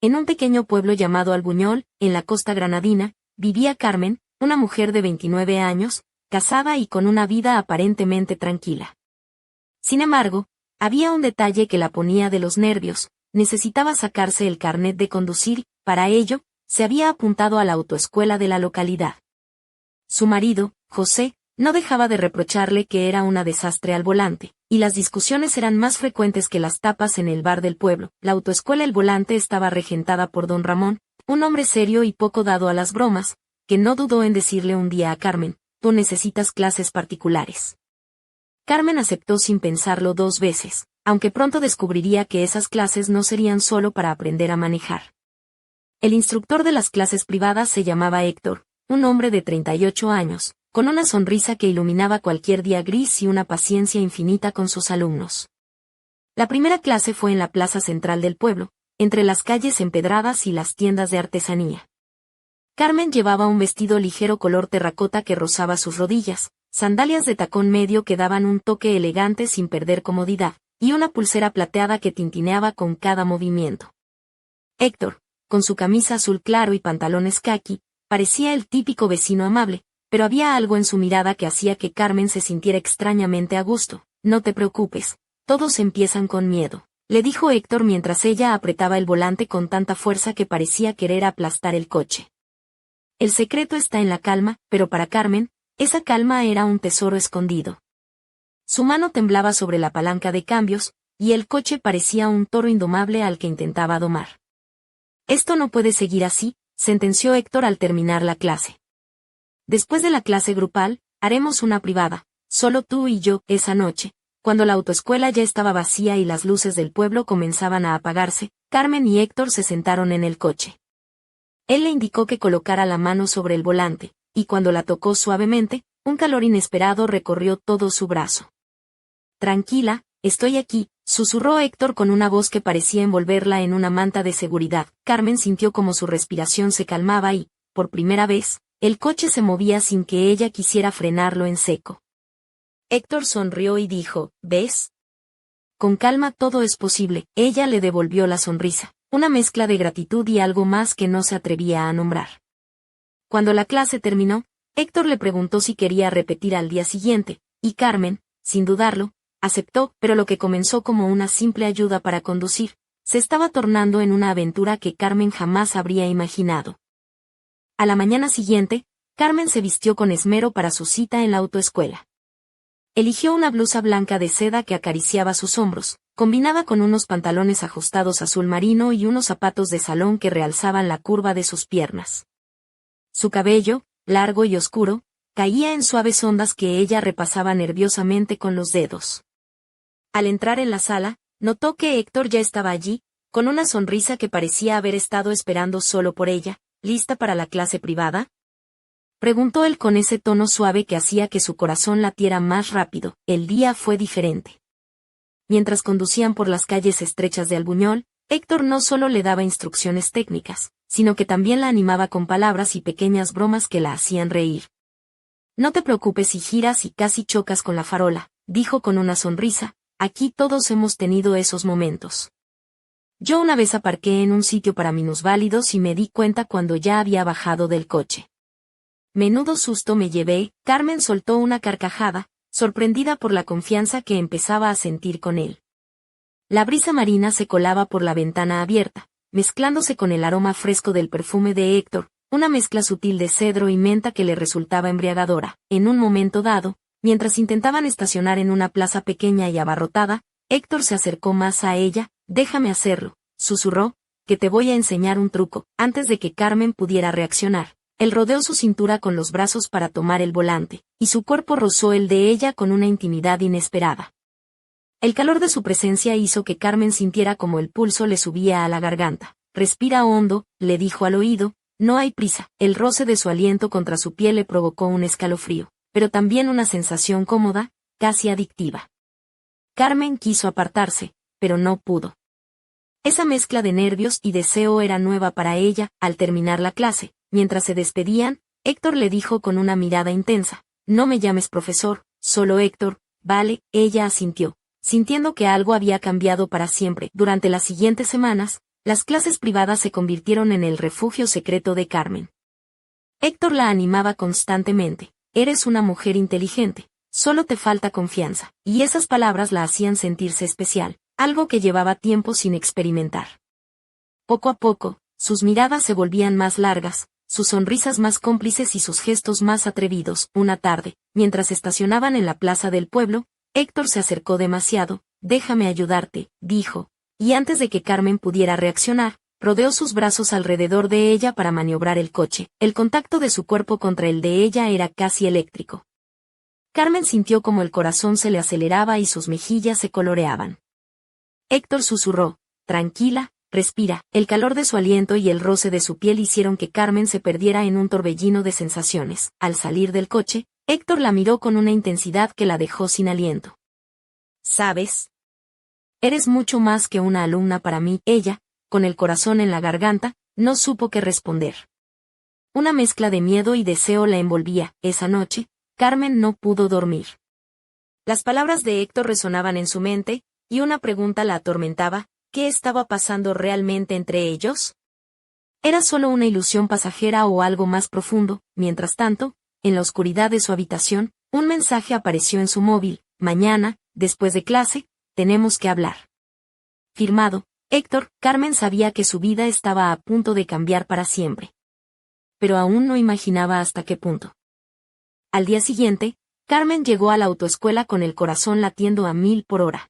En un pequeño pueblo llamado Albuñol, en la costa granadina, vivía Carmen, una mujer de 29 años, casada y con una vida aparentemente tranquila. Sin embargo, había un detalle que la ponía de los nervios: necesitaba sacarse el carnet de conducir. Para ello, se había apuntado a la autoescuela de la localidad. Su marido, José, no dejaba de reprocharle que era una desastre al volante, y las discusiones eran más frecuentes que las tapas en el bar del pueblo. La autoescuela El Volante estaba regentada por don Ramón, un hombre serio y poco dado a las bromas, que no dudó en decirle un día a Carmen: tú necesitas clases particulares. Carmen aceptó sin pensarlo 2 veces, aunque pronto descubriría que esas clases no serían solo para aprender a manejar. El instructor de las clases privadas se llamaba Héctor, un hombre de 38 años, con una sonrisa que iluminaba cualquier día gris y una paciencia infinita con sus alumnos. La primera clase fue en la plaza central del pueblo, entre las calles empedradas y las tiendas de artesanía. Carmen llevaba un vestido ligero color terracota que rozaba sus rodillas, sandalias de tacón medio que daban un toque elegante sin perder comodidad, y una pulsera plateada que tintineaba con cada movimiento. Héctor, con su camisa azul claro y pantalones caqui, parecía el típico vecino amable, pero había algo en su mirada que hacía que Carmen se sintiera extrañamente a gusto. No te preocupes, todos empiezan con miedo, le dijo Héctor mientras ella apretaba el volante con tanta fuerza que parecía querer aplastar el coche. El secreto está en la calma, pero para Carmen, esa calma era un tesoro escondido. Su mano temblaba sobre la palanca de cambios, y el coche parecía un toro indomable al que intentaba domar. Esto no puede seguir así, sentenció Héctor al terminar la clase. Después de la clase grupal, haremos una privada, solo tú y yo. Esa noche, cuando la autoescuela ya estaba vacía y las luces del pueblo comenzaban a apagarse, Carmen y Héctor se sentaron en el coche. Él le indicó que colocara la mano sobre el volante, y cuando la tocó suavemente, un calor inesperado recorrió todo su brazo. Tranquila, estoy aquí, susurró Héctor con una voz que parecía envolverla en una manta de seguridad. Carmen sintió como su respiración se calmaba y, por primera vez, el coche se movía sin que ella quisiera frenarlo en seco. Héctor sonrió y dijo: ¿ves? Con calma todo es posible. Ella le devolvió la sonrisa, una mezcla de gratitud y algo más que no se atrevía a nombrar. Cuando la clase terminó, Héctor le preguntó si quería repetir al día siguiente, y Carmen, sin dudarlo, aceptó, pero lo que comenzó como una simple ayuda para conducir, se estaba tornando en una aventura que Carmen jamás habría imaginado. A la mañana siguiente, Carmen se vistió con esmero para su cita en la autoescuela. Eligió una blusa blanca de seda que acariciaba sus hombros, combinaba con unos pantalones ajustados azul marino y unos zapatos de salón que realzaban la curva de sus piernas. Su cabello, largo y oscuro, caía en suaves ondas que ella repasaba nerviosamente con los dedos. Al entrar en la sala, notó que Héctor ya estaba allí, con una sonrisa que parecía haber estado esperando solo por ella. ¿Lista para la clase privada?, preguntó él con ese tono suave que hacía que su corazón latiera más rápido. El día fue diferente. Mientras conducían por las calles estrechas de Albuñol, Héctor no solo le daba instrucciones técnicas, sino que también la animaba con palabras y pequeñas bromas que la hacían reír. No te preocupes si giras y casi chocas con la farola, dijo con una sonrisa, aquí todos hemos tenido esos momentos. Yo una vez aparqué en un sitio para minusválidos y me di cuenta cuando ya había bajado del coche. Menudo susto me llevé. Carmen soltó una carcajada, sorprendida por la confianza que empezaba a sentir con él. La brisa marina se colaba por la ventana abierta, mezclándose con el aroma fresco del perfume de Héctor, una mezcla sutil de cedro y menta que le resultaba embriagadora. En un momento dado, mientras intentaban estacionar en una plaza pequeña y abarrotada, Héctor se acercó más a ella. Déjame hacerlo, susurró, que te voy a enseñar un truco. Antes de que Carmen pudiera reaccionar, él rodeó su cintura con los brazos para tomar el volante, y su cuerpo rozó el de ella con una intimidad inesperada. El calor de su presencia hizo que Carmen sintiera como el pulso le subía a la garganta. Respira hondo, le dijo al oído, no hay prisa. El roce de su aliento contra su piel le provocó un escalofrío, pero también una sensación cómoda, casi adictiva. Carmen quiso apartarse, pero no pudo. Esa mezcla de nervios y deseo era nueva para ella. Al terminar la clase, mientras se despedían, Héctor le dijo con una mirada intensa, no me llames profesor, solo Héctor. Vale, ella asintió, sintiendo que algo había cambiado para siempre. Durante las siguientes semanas, Las clases privadas se convirtieron en el refugio secreto de Carmen. Héctor la animaba constantemente. Eres una mujer inteligente, solo te falta confianza, y esas palabras la hacían sentirse especial, algo que llevaba tiempo sin experimentar. Poco a poco, sus miradas se volvían más largas, sus sonrisas más cómplices y sus gestos más atrevidos. Una tarde, mientras estacionaban en la plaza del pueblo, Héctor se acercó demasiado. Déjame ayudarte, dijo, y antes de que Carmen pudiera reaccionar, rodeó sus brazos alrededor de ella para maniobrar el coche. El contacto de su cuerpo contra el de ella era casi eléctrico. Carmen sintió como el corazón se le aceleraba y sus mejillas se coloreaban. Héctor susurró, tranquila, respira. El calor de su aliento y el roce de su piel hicieron que Carmen se perdiera en un torbellino de sensaciones. Al salir del coche, Héctor la miró con una intensidad que la dejó sin aliento. ¿Sabes? Eres mucho más que una alumna para mí. Ella, con el corazón en la garganta, no supo qué responder. Una mezcla de miedo y deseo la envolvía. Esa noche, Carmen no pudo dormir. Las palabras de Héctor resonaban en su mente, y una pregunta la atormentaba: ¿qué estaba pasando realmente entre ellos? ¿Era solo una ilusión pasajera o algo más profundo? Mientras tanto, en la oscuridad de su habitación, un mensaje apareció en su móvil: mañana, después de clase, tenemos que hablar. Firmado, Héctor. Carmen sabía que su vida estaba a punto de cambiar para siempre. Pero aún no imaginaba hasta qué punto. Al día siguiente, Carmen llegó a la autoescuela con el corazón latiendo a 1000 por hora.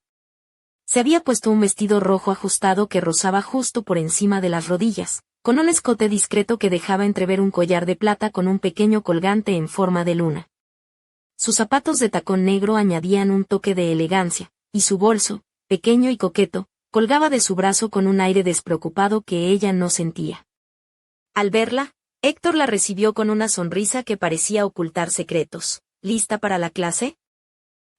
Se había puesto un vestido rojo ajustado que rozaba justo por encima de las rodillas, con un escote discreto que dejaba entrever un collar de plata con un pequeño colgante en forma de luna. Sus zapatos de tacón negro añadían un toque de elegancia, y su bolso, pequeño y coqueto, colgaba de su brazo con un aire despreocupado que ella no sentía. Al verla, Héctor la recibió con una sonrisa que parecía ocultar secretos. ¿Lista para la clase?,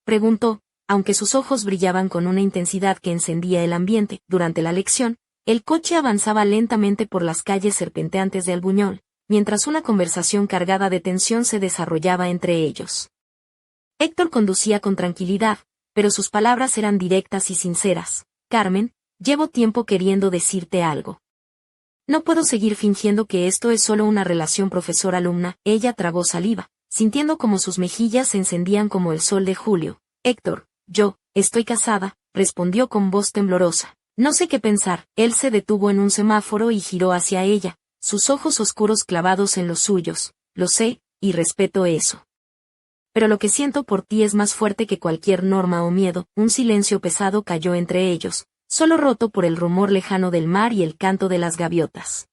preguntó, aunque sus ojos brillaban con una intensidad que encendía el ambiente. Durante la lección, el coche avanzaba lentamente por las calles serpenteantes de Albuñol, mientras una conversación cargada de tensión se desarrollaba entre ellos. Héctor conducía con tranquilidad, pero sus palabras eran directas y sinceras. Carmen, llevo tiempo queriendo decirte algo. No puedo seguir fingiendo que esto es solo una relación profesor-alumna. Ella tragó saliva, sintiendo como sus mejillas se encendían como el sol de julio. Héctor, yo, estoy casada, respondió con voz temblorosa. No sé qué pensar. Él se detuvo en un semáforo y giró hacia ella, sus ojos oscuros clavados en los suyos. Lo sé, y respeto eso. Pero lo que siento por ti es más fuerte que cualquier norma o miedo. Un silencio pesado cayó entre ellos, solo roto por el rumor lejano del mar y el canto de las gaviotas.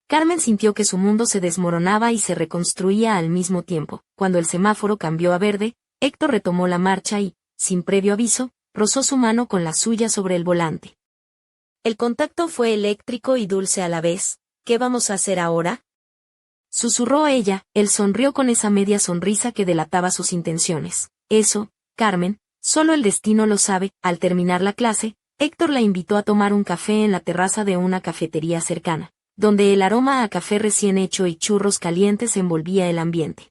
Carmen sintió que su mundo se desmoronaba y se reconstruía al mismo tiempo. Cuando el semáforo cambió a verde, Héctor retomó la marcha y, sin previo aviso, rozó su mano con la suya sobre el volante. El contacto fue eléctrico y dulce a la vez. ¿Qué vamos a hacer ahora?, susurró ella. Él sonrió con esa media sonrisa que delataba sus intenciones. Eso, Carmen, solo el destino lo sabe. Al terminar la clase, Héctor la invitó a tomar un café en la terraza de una cafetería cercana, donde el aroma a café recién hecho y churros calientes envolvía el ambiente.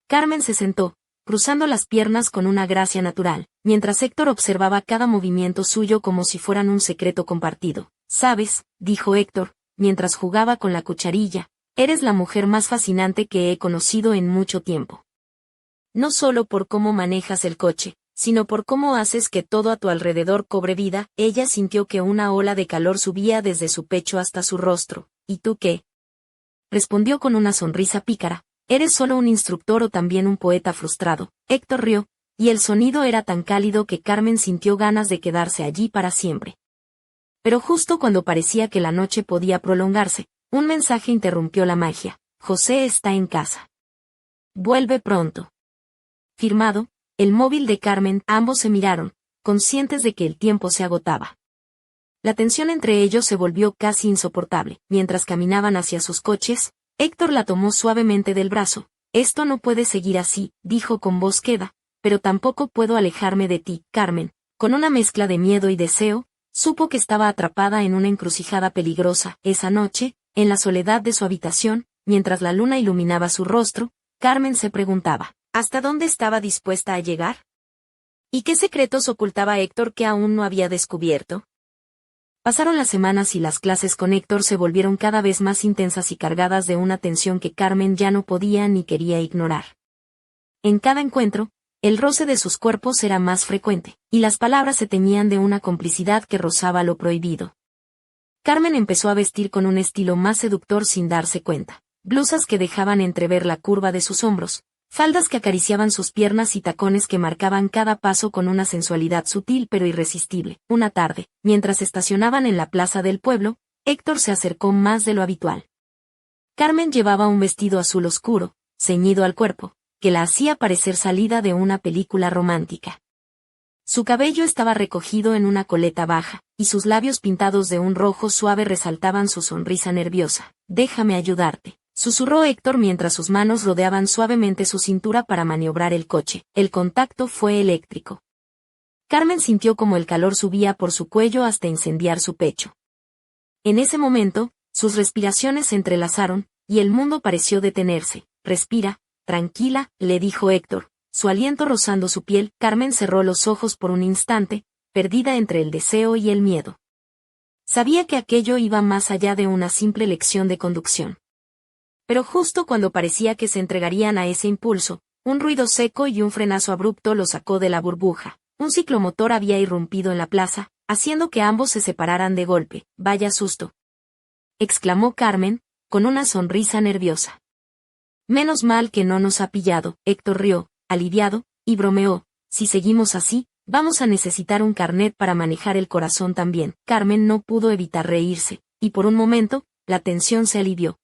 Carmen se sentó, cruzando las piernas con una gracia natural, mientras Héctor observaba cada movimiento suyo como si fueran un secreto compartido. ¿Sabes?, dijo Héctor, mientras jugaba con la cucharilla, eres la mujer más fascinante que he conocido en mucho tiempo. No solo por cómo manejas el coche, sino por cómo haces que todo a tu alrededor cobre vida. Ella sintió que una ola de calor subía desde su pecho hasta su rostro. ¿Y tú qué?, respondió con una sonrisa pícara. ¿Eres solo un instructor o también un poeta frustrado? Héctor rió, y el sonido era tan cálido que Carmen sintió ganas de quedarse allí para siempre. Pero justo cuando parecía que la noche podía prolongarse, un mensaje interrumpió la magia. José está en casa. Vuelve pronto. Firmado, el móvil de Carmen. Ambos se miraron, conscientes de que el tiempo se agotaba. La tensión entre ellos se volvió casi insoportable. Mientras caminaban hacia sus coches, Héctor la tomó suavemente del brazo. Esto no puede seguir así, dijo con voz queda, pero tampoco puedo alejarme de ti. Carmen, con una mezcla de miedo y deseo, supo que estaba atrapada en una encrucijada peligrosa. Esa noche, en la soledad de su habitación, mientras la luna iluminaba su rostro, Carmen se preguntaba, ¿hasta dónde estaba dispuesta a llegar? ¿Y qué secretos ocultaba Héctor que aún no había descubierto? Pasaron las semanas y las clases con Héctor se volvieron cada vez más intensas y cargadas de una tensión que Carmen ya no podía ni quería ignorar. En cada encuentro, el roce de sus cuerpos era más frecuente, y las palabras se teñían de una complicidad que rozaba lo prohibido. Carmen empezó a vestir con un estilo más seductor sin darse cuenta. Blusas que dejaban entrever la curva de sus hombros, faldas que acariciaban sus piernas y tacones que marcaban cada paso con una sensualidad sutil pero irresistible. Una tarde, mientras estacionaban en la plaza del pueblo, Héctor se acercó más de lo habitual. Carmen llevaba un vestido azul oscuro, ceñido al cuerpo, que la hacía parecer salida de una película romántica. Su cabello estaba recogido en una coleta baja, y sus labios pintados de un rojo suave resaltaban su sonrisa nerviosa. «Déjame ayudarte», susurró Héctor mientras sus manos rodeaban suavemente su cintura para maniobrar el coche. El contacto fue eléctrico. Carmen sintió como el calor subía por su cuello hasta incendiar su pecho. En ese momento, sus respiraciones se entrelazaron, y el mundo pareció detenerse. «Respira, tranquila», le dijo Héctor, su aliento rozando su piel. Carmen cerró los ojos por un instante, perdida entre el deseo y el miedo. Sabía que aquello iba más allá de una simple lección de conducción. Pero justo cuando parecía que se entregarían a ese impulso, un ruido seco y un frenazo abrupto lo sacó de la burbuja. Un ciclomotor había irrumpido en la plaza, haciendo que ambos se separaran de golpe. «Vaya susto», exclamó Carmen, con una sonrisa nerviosa. «Menos mal que no nos ha pillado». Héctor rió, aliviado, y bromeó: «Si seguimos así, vamos a necesitar un carnet para manejar el corazón también». Carmen no pudo evitar reírse, y por un momento, la tensión se alivió.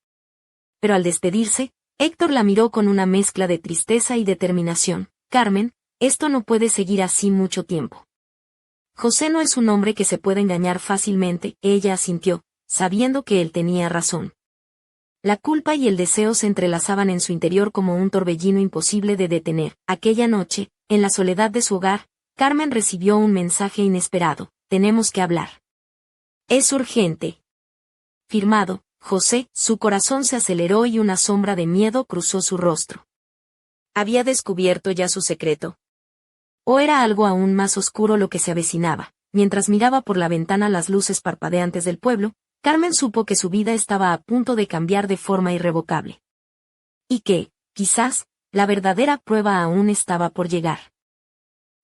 Pero al despedirse, Héctor la miró con una mezcla de tristeza y determinación. «Carmen, esto no puede seguir así mucho tiempo. José no es un hombre que se pueda engañar fácilmente». Ella asintió, sabiendo que él tenía razón. La culpa y el deseo se entrelazaban en su interior como un torbellino imposible de detener. Aquella noche, en la soledad de su hogar, Carmen recibió un mensaje inesperado: «Tenemos que hablar. Es urgente». Firmado, José. Su corazón se aceleró y una sombra de miedo cruzó su rostro. ¿Había descubierto ya su secreto? ¿O era algo aún más oscuro lo que se avecinaba? Mientras miraba por la ventana las luces parpadeantes del pueblo, Carmen supo que su vida estaba a punto de cambiar de forma irrevocable. Y que, quizás, la verdadera prueba aún estaba por llegar.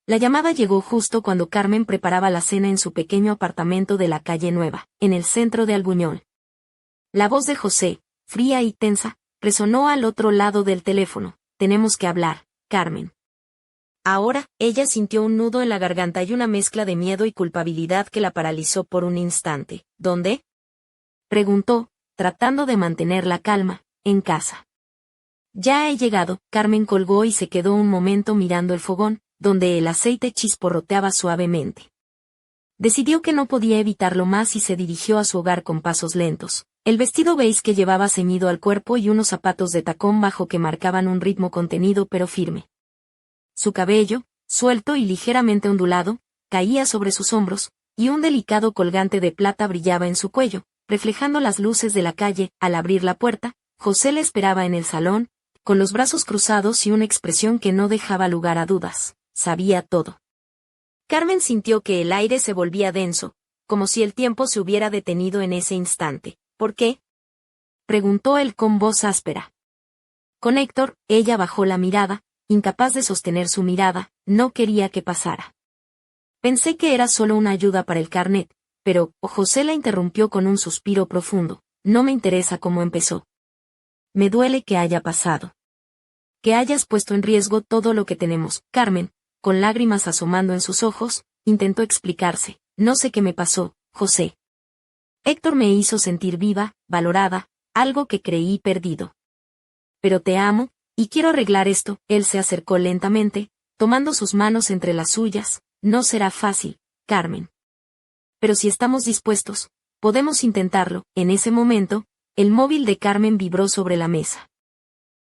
La llamada llegó justo cuando Carmen preparaba la cena en su pequeño apartamento de la calle Nueva, en el centro de Albuñol. La voz de José, fría y tensa, resonó al otro lado del teléfono. «Tenemos que hablar, Carmen». Ahora, ella sintió un nudo en la garganta y una mezcla de miedo y culpabilidad que la paralizó por un instante. «¿Dónde?», preguntó, tratando de mantener la calma. «En casa». «Ya he llegado». Carmen colgó y se quedó un momento mirando el fogón, donde el aceite chisporroteaba suavemente. Decidió que no podía evitarlo más y se dirigió a su hogar con pasos lentos. El vestido beige que llevaba ceñido al cuerpo y unos zapatos de tacón bajo que marcaban un ritmo contenido pero firme. Su cabello, suelto y ligeramente ondulado, caía sobre sus hombros, y un delicado colgante de plata brillaba en su cuello, reflejando las luces de la calle. Al abrir la puerta, José le esperaba en el salón, con los brazos cruzados y una expresión que no dejaba lugar a dudas. Sabía todo. Carmen sintió que el aire se volvía denso, como si el tiempo se hubiera detenido en ese instante. «¿Por qué?», preguntó él con voz áspera. Con Héctor, ella bajó la mirada, incapaz de sostener su mirada. «No quería que pasara. Pensé que era solo una ayuda para el carnet, pero», José la interrumpió con un suspiro profundo. «No me interesa cómo empezó. Me duele que haya pasado. Que hayas puesto en riesgo todo lo que tenemos». Carmen, con lágrimas asomando en sus ojos, intentó explicarse. «No sé qué me pasó, José. Héctor me hizo sentir viva, valorada, algo que creí perdido. Pero te amo, y quiero arreglar esto». Él se acercó lentamente, tomando sus manos entre las suyas. «No será fácil, Carmen. Pero si estamos dispuestos, podemos intentarlo». En ese momento, el móvil de Carmen vibró sobre la mesa.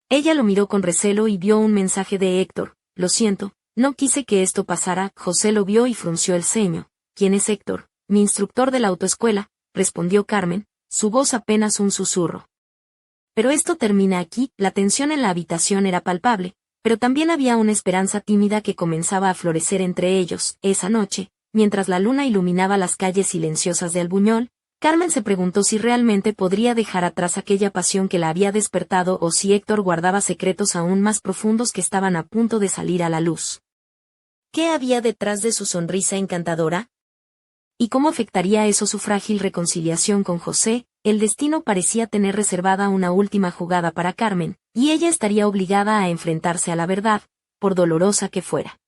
Ella lo miró con recelo y vio un mensaje de Héctor. «Lo siento, no quise que esto pasara». José lo vio y frunció el ceño. «¿Quién es Héctor?». «Mi instructor de la autoescuela», respondió Carmen, su voz apenas un susurro. «Pero esto termina aquí». La tensión en la habitación era palpable, pero también había una esperanza tímida que comenzaba a florecer entre ellos. Esa noche, mientras la luna iluminaba las calles silenciosas de Albuñol, Carmen se preguntó si realmente podría dejar atrás aquella pasión que la había despertado o si Héctor guardaba secretos aún más profundos que estaban a punto de salir a la luz. ¿Qué había detrás de su sonrisa encantadora? ¿Y cómo afectaría eso su frágil reconciliación con José? El destino parecía tener reservada una última jugada para Carmen, y ella estaría obligada a enfrentarse a la verdad, por dolorosa que fuera.